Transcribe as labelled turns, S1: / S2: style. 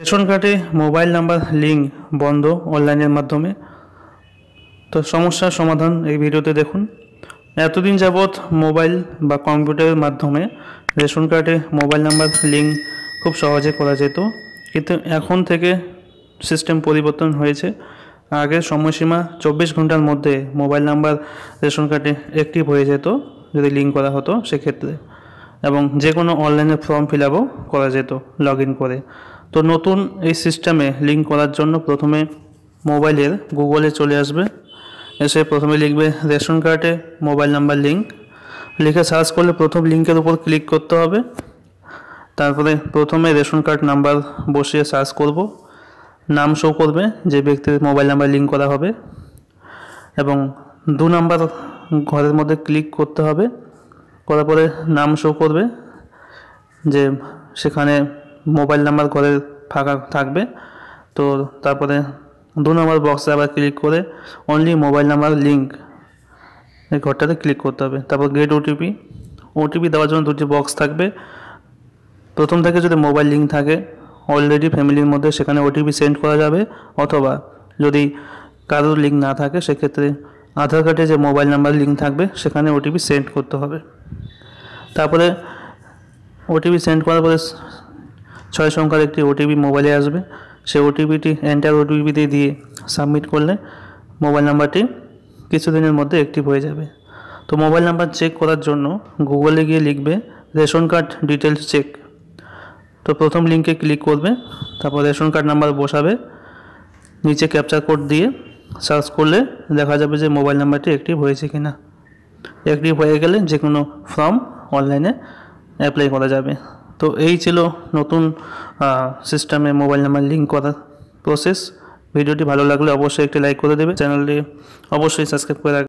S1: Ration কার্ডে mobile number link বন্ধ অনলাইনের মাধ্যমে। তো সমস্যার সমাধান এই ভিডিওতে দেখুন। এতদিন যাবৎ মোবাইল বা কম্পিউটারের মাধ্যমে রেশন কার্ডে মোবাইল নাম্বার লিঙ্ক খুব সহজে করা যেত, কিন্তু এখন থেকে সিস্টেম পরিবর্তন হয়েছে। আগের সময়সীমা 24 ঘন্টার মধ্যে মোবাইল নাম্বার রেশন কার্ডে অ্যাক্টিভ হয়ে যেত যদি লিঙ্ক করা হতো সেক্ষেত্রে, এবং যে কোনো অনলাইনে ফর্ম ফিল আপও করা যেত লগ ইন করে। তো নতুন এই সিস্টেমে লিঙ্ক করার জন্য প্রথমে মোবাইলের গুগলে চলে আসবে, এসে প্রথমে লিখবে রেশন কার্ডে মোবাইল নাম্বার লিঙ্ক, লিখে সার্চ করলে প্রথম লিঙ্কের উপর ক্লিক করতে হবে। তারপরে প্রথমে রেশন কার্ড নাম্বার বসিয়ে সার্চ করব, নাম শো করবে যে ব্যক্তির মোবাইল নাম্বার লিঙ্ক করা হবে, এবং 2 নাম্বার ঘরের মধ্যে ক্লিক করতে হবে। করার পরে নাম শো করবে যে সেখানে মোবাইল নাম্বার ঘরের ফাঁকা থাকবে। তো তারপরে 2 নম্বর বক্সে আবার ক্লিক করে অনলি মোবাইল নাম্বার লিঙ্ক এই ঘরটাতে ক্লিক করতে হবে। তারপর গেট ওটিপি দেওয়ার জন্য 2টি বক্স থাকবে। প্রথম থেকে যদি মোবাইল লিঙ্ক থাকে অলরেডি ফ্যামিলির মধ্যে, সেখানে ওটিপি সেন্ড করা যাবে, অথবা যদি কারোর লিঙ্ক না থাকে সেক্ষেত্রে আধার কার্ডে যে মোবাইল নাম্বার লিঙ্ক থাকবে সেখানে ওটিপি সেন্ড করতে হবে। তারপরে ওটিপি সেন্ড করার পরে 6 সংখ্যার একটি ওটিপি মোবাইলে আসবে, সেই ওটিপিটি এন্টার ওটিপি দিয়ে সাবমিট করলে মোবাইল নাম্বারটি কিছুদিনের মধ্যে অ্যাক্টিভ হয়ে যাবে। তো মোবাইল নাম্বার চেক করার জন্য গুগলে গিয়ে লিখবে রেশন কার্ড ডিটেলস চেক। তো প্রথম লিঙ্কে ক্লিক করবে, তারপর রেশন কার্ড নাম্বার বসাবে, নিচে ক্যাপচার কোড দিয়ে সার্চ করলে দেখা যাবে যে মোবাইল নাম্বারটি অ্যাক্টিভ হয়েছে কি না। অ্যাক্টিভ হয়ে গেলে যে কোনো ফর্ম অনলাইনে অ্যাপ্লাই করা যাবে। তো এই ছিল নতুন সিস্টেমে মোবাইল নাম্বার লিঙ্ক করার প্রসেস। ভিডিওটি ভালো লাগলে অবশ্যই একটি লাইক করে দেবে, চ্যানেলটি অবশ্যই সাবস্ক্রাইব করে রাখবে।